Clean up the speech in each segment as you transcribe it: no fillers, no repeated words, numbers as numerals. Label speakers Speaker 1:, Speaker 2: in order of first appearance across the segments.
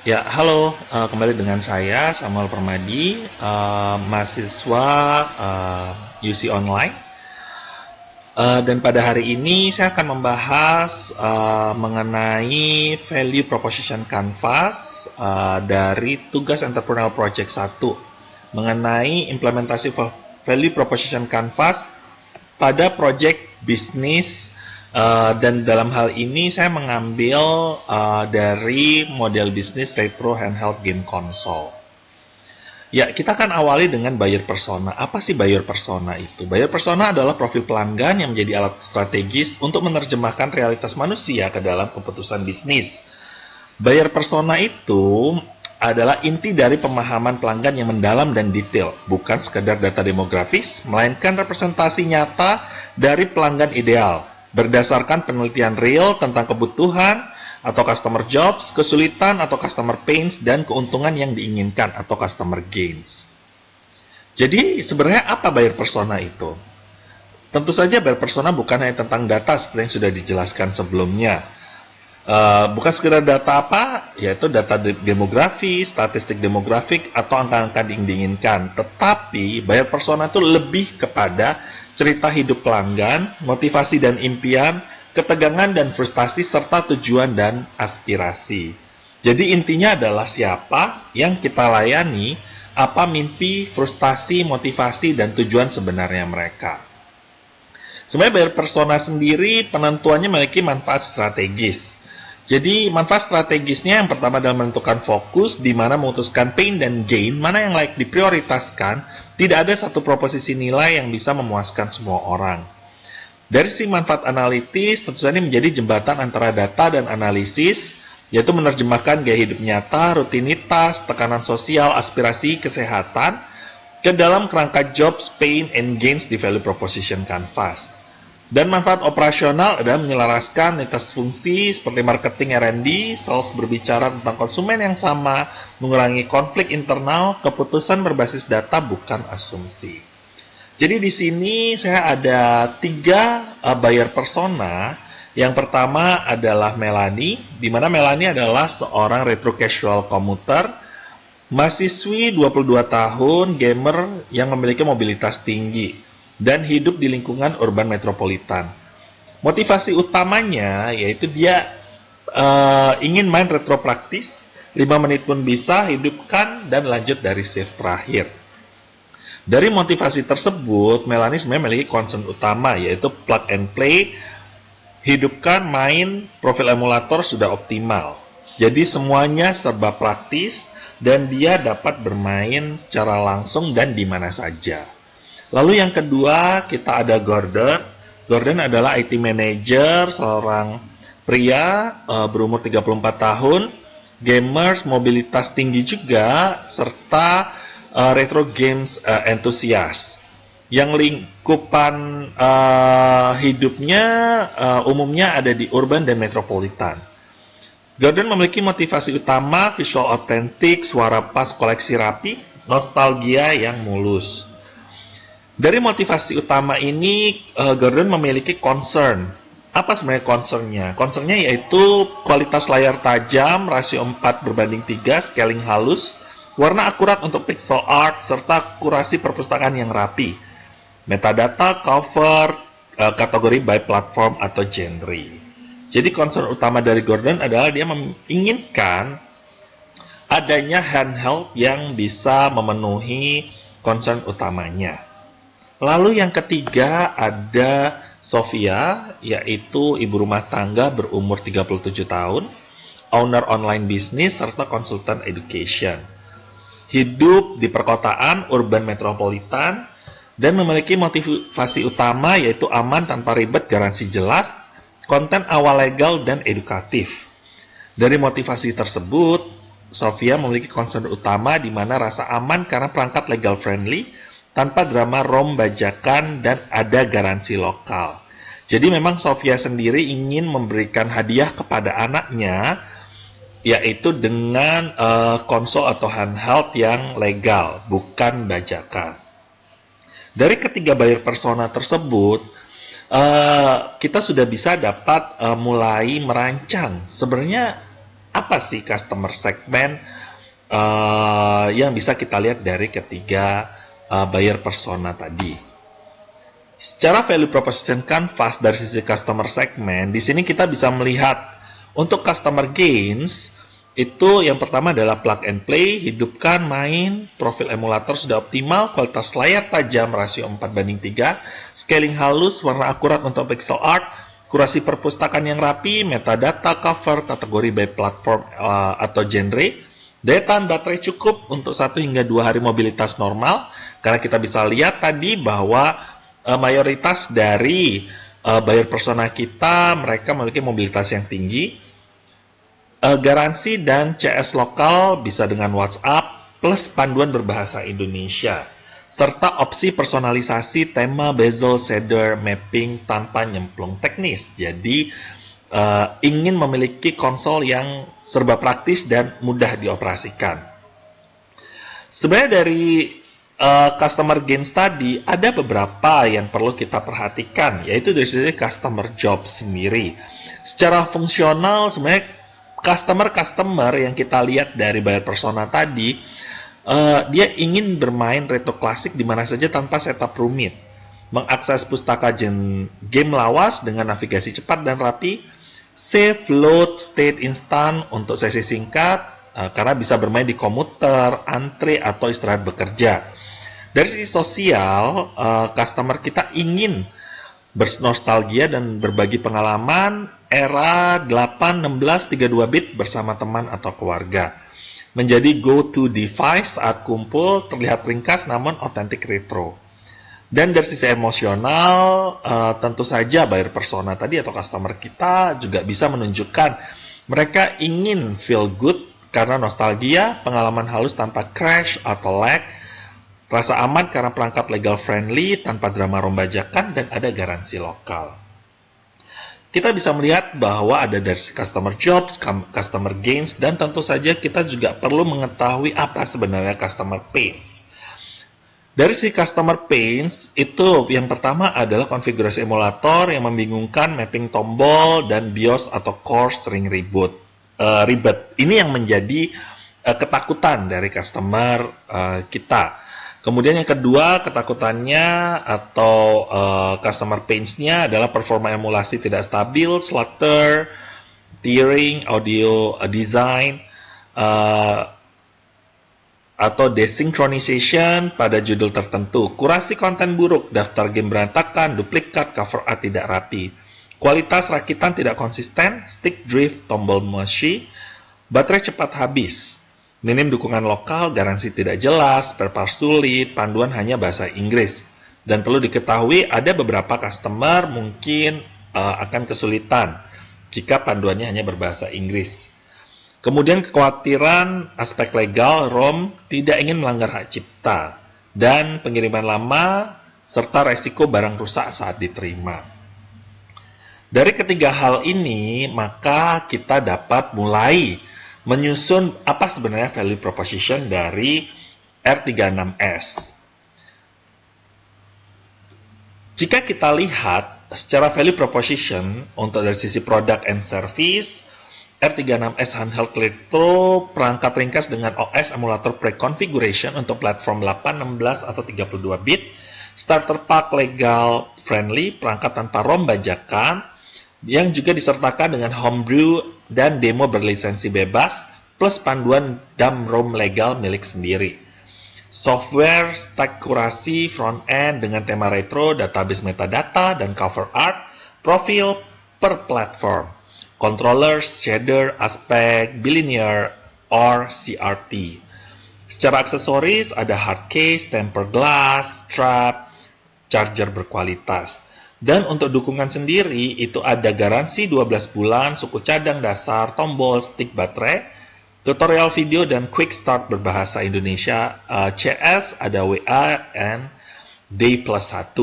Speaker 1: Ya, halo, kembali dengan saya Samuel Permadi, mahasiswa UC Online. Dan pada hari ini saya akan membahas mengenai Value Proposition Canvas dari tugas Entrepreneurial Project 1, mengenai implementasi Value Proposition Canvas pada project bisnis. Dan dalam hal ini saya mengambil dari model bisnis retro handheld game console. Ya, kita akan awali dengan buyer persona. Apa sih buyer persona itu? Buyer persona adalah profil pelanggan yang menjadi alat strategis untuk menerjemahkan realitas manusia ke dalam keputusan bisnis. Buyer persona itu adalah inti dari pemahaman pelanggan yang mendalam dan detail, bukan sekedar data demografis, melainkan representasi nyata dari pelanggan ideal, berdasarkan penelitian real tentang kebutuhan atau customer jobs, kesulitan atau customer pains, dan keuntungan yang diinginkan atau customer gains. Jadi sebenarnya apa buyer persona itu? Tentu saja buyer persona bukan hanya tentang data seperti yang sudah dijelaskan sebelumnya. Bukan sekedar data apa, yaitu data demografi, statistik demografik, atau angka-angka yang diinginkan. Tetapi buyer persona itu lebih kepada cerita hidup pelanggan, motivasi dan impian, ketegangan dan frustasi, serta tujuan dan aspirasi. Jadi intinya adalah siapa yang kita layani, apa mimpi, frustasi, motivasi, dan tujuan sebenarnya mereka. Sebenarnya buyer persona sendiri penentuannya memiliki manfaat strategis. Jadi manfaat strategisnya yang pertama adalah menentukan fokus, di mana memutuskan pain dan gain, mana yang layak diprioritaskan. Tidak ada satu proposisi nilai yang bisa memuaskan semua orang. Dari sisi manfaat analitis, tentu saja ini menjadi jembatan antara data dan analisis, yaitu menerjemahkan gaya hidup nyata, rutinitas, tekanan sosial, aspirasi, kesehatan, ke dalam kerangka jobs, pain, and gains di value proposition canvas. Dan manfaat operasional adalah menyelaraskan lintas fungsi seperti marketing R&D, sales berbicara tentang konsumen yang sama, mengurangi konflik internal, keputusan berbasis data bukan asumsi. Jadi di sini saya ada 3 buyer persona. Yang pertama adalah Melanie, di mana Melanie adalah seorang retro casual komuter, mahasiswi 22 tahun, gamer yang memiliki mobilitas tinggi, dan hidup di lingkungan urban metropolitan. Motivasi utamanya yaitu dia ingin main retro praktis, 5 menit pun bisa, hidupkan, dan lanjut dari save terakhir. Dari motivasi tersebut, Melanie sebenarnya memiliki concern utama, yaitu plug and play, hidupkan, main, profil emulator sudah optimal. Jadi semuanya serba praktis, dan dia dapat bermain secara langsung dan di mana saja. Lalu yang kedua, kita ada Gordon. Gordon adalah IT manager, seorang pria berumur 34 tahun, gamers, mobilitas tinggi juga, serta retro games enthusiast yang lingkupan hidupnya umumnya ada di urban dan metropolitan. Gordon memiliki motivasi utama visual otentik, suara pas, koleksi rapi, nostalgia yang mulus. Dari motivasi utama ini, Gordon memiliki concern. Apa sebenarnya concernnya? Concernnya yaitu kualitas layar tajam, rasio 4:3, scaling halus, warna akurat untuk pixel art, serta kurasi perpustakaan yang rapi. Metadata, cover, kategori by platform atau genre. Jadi concern utama dari Gordon adalah dia menginginkan adanya handheld yang bisa memenuhi concern utamanya. Lalu yang ketiga ada Sofia, yaitu ibu rumah tangga berumur 37 tahun, owner online business, serta konsultan education. Hidup di perkotaan, urban metropolitan, dan memiliki motivasi utama yaitu aman tanpa ribet, garansi jelas, konten awal legal, dan edukatif. Dari motivasi tersebut, Sofia memiliki concern utama di mana rasa aman karena perangkat legal friendly, tanpa drama ROM bajakan, dan ada garansi lokal. Jadi memang Sofia sendiri ingin memberikan hadiah kepada anaknya, yaitu dengan konsol atau handheld yang legal, bukan bajakan. Dari ketiga buyer persona tersebut, kita sudah bisa dapat mulai merancang sebenarnya apa sih customer segment yang bisa kita lihat dari ketiga buyer persona tadi. Secara value proposition canvas dari sisi customer segment, di sini kita bisa melihat untuk customer gains itu yang pertama adalah plug and play, hidupkan, main, profil emulator sudah optimal, kualitas layar tajam, rasio 4:3, scaling halus, warna akurat untuk pixel art, kurasi perpustakaan yang rapi, metadata, cover, kategori by platform atau genre, daya tahan baterai cukup untuk 1 hingga 2 hari mobilitas normal, karena kita bisa lihat tadi bahwa mayoritas dari buyer persona kita, mereka memiliki mobilitas yang tinggi. Garansi dan CS lokal bisa dengan WhatsApp plus panduan berbahasa Indonesia serta opsi personalisasi tema bezel shader mapping tanpa nyemplung teknis. Jadi ingin memiliki konsol yang serba praktis dan mudah dioperasikan. Sebenarnya dari customer gains tadi ada beberapa yang perlu kita perhatikan, yaitu dari sisi customer job sendiri. Secara fungsional sebenarnya customer yang kita lihat dari buyer persona tadi, dia ingin bermain retro klasik di mana saja tanpa setup rumit, mengakses pustaka game lawas dengan navigasi cepat dan rapi, save load state instan untuk sesi singkat, karena bisa bermain di komuter, antre atau istirahat bekerja. Dari sisi sosial, customer kita ingin bernostalgia dan berbagi pengalaman era 8, 16, 32 bit bersama teman atau keluarga. Menjadi go-to device saat kumpul, terlihat ringkas namun otentik retro. Dan dari sisi emosional, tentu saja buyer persona tadi atau customer kita juga bisa menunjukkan mereka ingin feel good karena nostalgia, pengalaman halus tanpa crash atau lag, rasa aman karena perangkat legal friendly tanpa drama rombajakan, dan ada garansi lokal. Kita bisa melihat bahwa ada dari customer jobs, customer gains, dan tentu saja kita juga perlu mengetahui apa sebenarnya customer pains. Dari si customer pains, itu yang pertama adalah konfigurasi emulator yang membingungkan, mapping tombol, dan BIOS atau core sering ribet. Ini yang menjadi ketakutan dari customer kita. Kemudian yang kedua, ketakutannya atau customer pains-nya adalah performa emulasi tidak stabil, stutter, tearing, audio design, atau desynchronization pada judul tertentu, kurasi konten buruk, daftar game berantakan, duplikat, cover art tidak rapi, kualitas rakitan tidak konsisten, stick drift, tombol mushy, baterai cepat habis, minim dukungan lokal, garansi tidak jelas, spare part sulit, panduan hanya bahasa Inggris. Dan perlu diketahui ada beberapa customer mungkin akan kesulitan jika panduannya hanya berbahasa Inggris. Kemudian kekhawatiran aspek legal ROM tidak ingin melanggar hak cipta dan pengiriman lama serta resiko barang rusak saat diterima. Dari ketiga hal ini, maka kita dapat mulai menyusun apa sebenarnya value proposition dari R36S. Jika kita lihat secara value proposition untuk dari sisi product and service, R36S Handheld Retro perangkat ringkas dengan OS emulator pre-configuration untuk platform 8, 16, atau 32 bit, starter pack legal friendly, perangkat tanpa ROM bajakan, yang juga disertakan dengan homebrew dan demo berlisensi bebas, plus panduan dump ROM legal milik sendiri. Software stack kurasi front-end dengan tema retro, database metadata, dan cover art, profil per platform, controller, shader, aspek, bilinear, or CRT. Secara aksesoris ada hard case, tempered glass, strap, charger berkualitas. Dan untuk dukungan sendiri itu ada garansi 12 bulan, suku cadang dasar, tombol, stick baterai, tutorial video, dan quick start berbahasa Indonesia, CS, ada WA, and Day plus 1.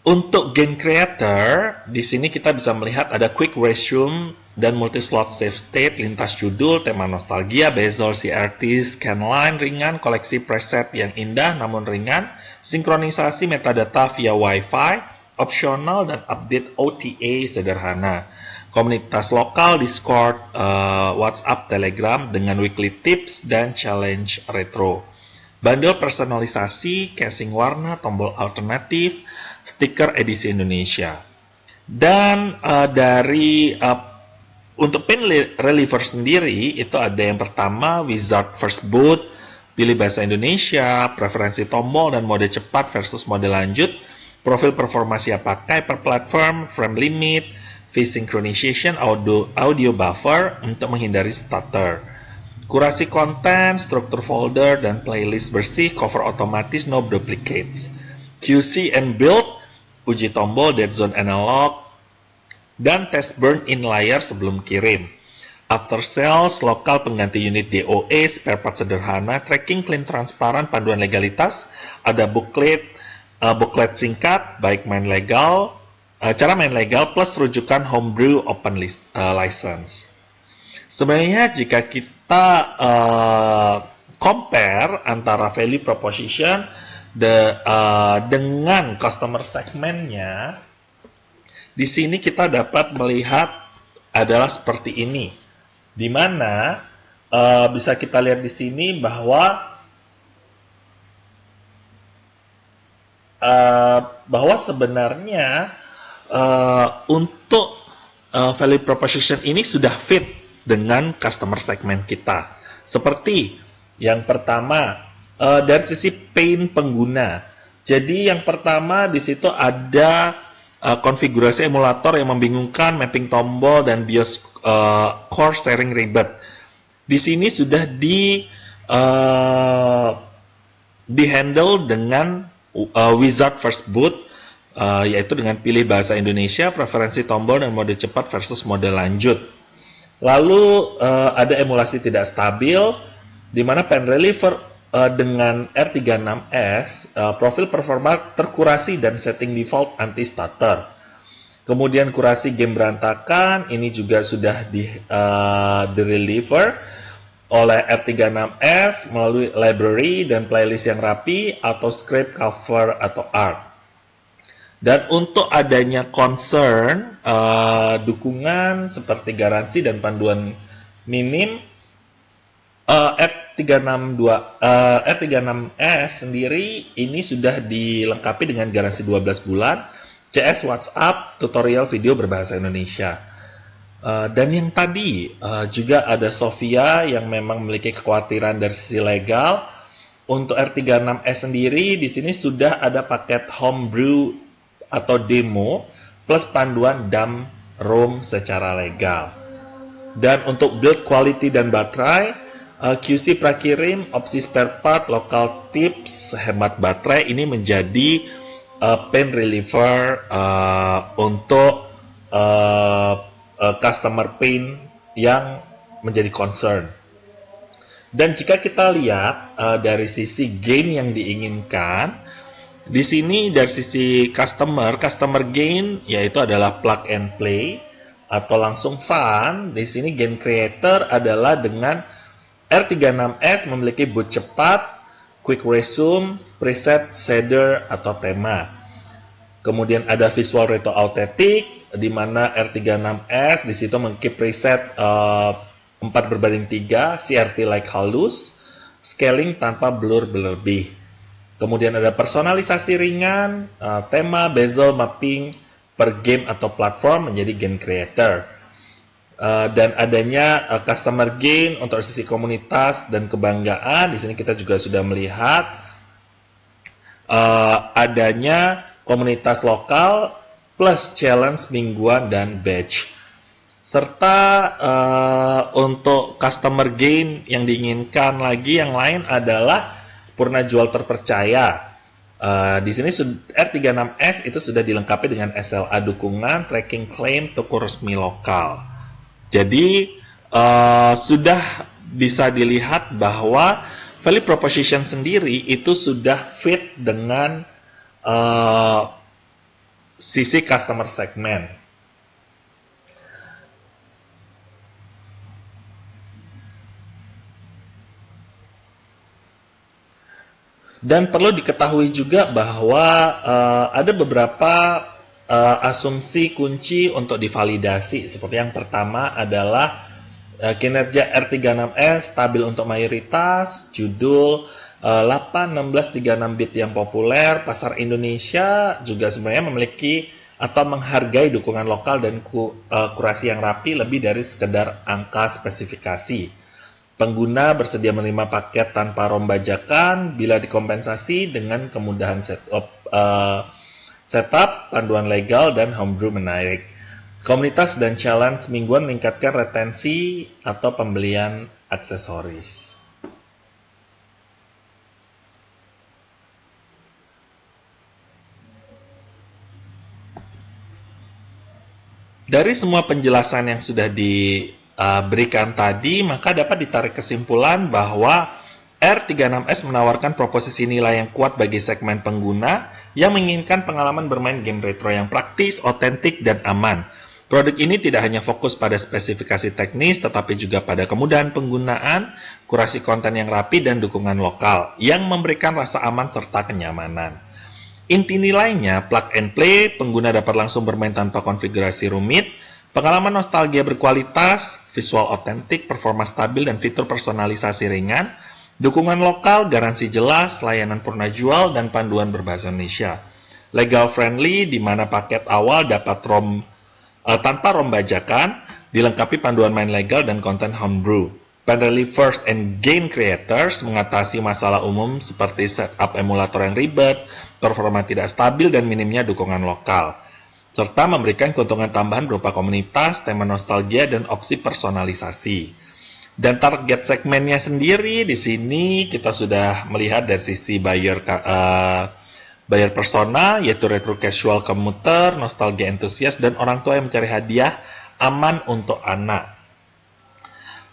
Speaker 1: Untuk game creator, di sini kita bisa melihat ada quick resume dan multi-slot save state, lintas judul, tema nostalgia, bezel, CRT, scanline ringan, koleksi preset yang indah namun ringan, sinkronisasi metadata via Wi-Fi, opsional, dan update OTA sederhana. komunitas lokal, Discord, WhatsApp, Telegram dengan weekly tips dan challenge retro. Bundle personalisasi, casing warna, tombol alternatif, stiker edisi Indonesia. Dan untuk pin reliever sendiri itu ada yang pertama Wizard First Boot, pilih bahasa Indonesia, preferensi tombol dan mode cepat versus mode lanjut, profil performa siap pakai per platform, frame limit, phase synchronization, audio buffer untuk menghindari stutter. Kurasi konten, struktur folder, dan playlist bersih, cover otomatis, no duplicates. QC and build, uji tombol, dead zone analog, dan test burn in layar sebelum kirim. After sales, lokal pengganti unit DOE, spare part sederhana, tracking clean transparan, panduan legalitas, ada booklet singkat, baik cara main legal plus rujukan homebrew open license. Sebenarnya jika kita compare antara value proposition dengan customer segmentnya, di sini kita dapat melihat adalah seperti ini, di mana bisa kita lihat di sini bahwa sebenarnya untuk value proposition ini sudah fit dengan customer segment kita. Seperti yang pertama dari sisi pain pengguna. Jadi yang pertama di situ ada konfigurasi emulator yang membingungkan, mapping tombol dan BIOS core sharing ribet. Di sini sudah di handle dengan Wizard First Boot, yaitu dengan pilih bahasa Indonesia, preferensi tombol dan mode cepat versus mode lanjut. Lalu ada emulasi tidak stabil, di mana pen reliever dengan R36S profil performa terkurasi dan setting default anti stutter. Kemudian kurasi game berantakan, ini juga sudah di reliever oleh R36S melalui library dan playlist yang rapi, auto script, cover, atau art. Dan untuk adanya concern, dukungan seperti garansi dan panduan minim, R36S sendiri ini sudah dilengkapi dengan garansi 12 bulan, CS WhatsApp, tutorial video berbahasa Indonesia. Dan yang tadi juga ada Sofia yang memang memiliki kekhawatiran dari sisi legal. Untuk R36S sendiri di sini sudah ada paket homebrew atau demo plus panduan dump ROM secara legal. Dan untuk build quality dan baterai, QC prakirim, opsi spare part, local tips, hemat baterai ini menjadi pain reliever untuk customer pain yang menjadi concern. Dan jika kita lihat dari sisi gain yang diinginkan, di sini dari sisi customer gain yaitu adalah plug and play atau langsung fun. Di sini gain creator adalah dengan R36S memiliki boot cepat, quick resume, preset shader atau tema. Kemudian ada visual retro authentic, di mana R36S di situ memiliki preset 4:3, CRT like halus, scaling tanpa blur berlebih. Kemudian ada personalisasi ringan, tema, bezel, mapping per game atau platform menjadi game creator. Dan adanya customer gain untuk sisi komunitas dan kebanggaan. Di sini kita juga sudah melihat adanya komunitas lokal plus challenge mingguan dan badge. Serta untuk customer gain yang diinginkan lagi yang lain adalah purna jual terpercaya. Di sini R36S itu sudah dilengkapi dengan SLA dukungan, tracking claim, toko resmi lokal. Jadi sudah bisa dilihat bahwa value proposition sendiri itu sudah fit dengan sisi customer segment. Dan perlu diketahui juga bahwa ada beberapa asumsi kunci untuk divalidasi. Seperti yang pertama adalah kinerja R36S stabil untuk mayoritas, judul 81636 bit yang populer, pasar Indonesia juga sebenarnya memiliki atau menghargai dukungan lokal dan kurasi yang rapi lebih dari sekedar angka spesifikasi. Pengguna bersedia menerima paket tanpa ROM bajakan bila dikompensasi dengan kemudahan setup, panduan legal, dan homebrew menarik. Komunitas dan challenge mingguan meningkatkan retensi atau pembelian aksesoris. Dari semua penjelasan yang sudah diberikan tadi, maka dapat ditarik kesimpulan bahwa R36S menawarkan proposisi nilai yang kuat bagi segmen pengguna yang menginginkan pengalaman bermain game retro yang praktis, otentik, dan aman. Produk ini tidak hanya fokus pada spesifikasi teknis, tetapi juga pada kemudahan penggunaan, kurasi konten yang rapi, dan dukungan lokal yang memberikan rasa aman serta kenyamanan. Inti nilainya, plug and play, pengguna dapat langsung bermain tanpa konfigurasi rumit, pengalaman nostalgia berkualitas, visual otentik, performa stabil, dan fitur personalisasi ringan, dukungan lokal, garansi jelas, layanan purna jual, dan panduan berbahasa Indonesia. Legal friendly, di mana paket awal dapat tanpa ROM bajakan, dilengkapi panduan main legal dan konten homebrew. Friendly first and gain creators mengatasi masalah umum seperti setup emulator yang ribet, performa tidak stabil, dan minimnya dukungan lokal, serta memberikan keuntungan tambahan berupa komunitas, tema nostalgia, dan opsi personalisasi. Dan target segmennya sendiri di sini kita sudah melihat dari sisi buyer persona, yaitu retro casual commuter, nostalgia entusias, dan orang tua yang mencari hadiah aman untuk anak.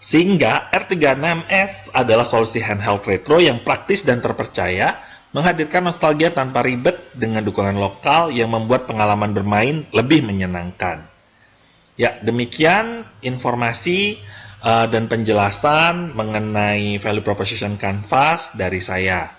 Speaker 1: Sehingga R36S adalah solusi handheld retro yang praktis dan terpercaya, menghadirkan nostalgia tanpa ribet dengan dukungan lokal yang membuat pengalaman bermain lebih menyenangkan. Ya, demikian informasi dan penjelasan mengenai value proposition Canvas dari saya.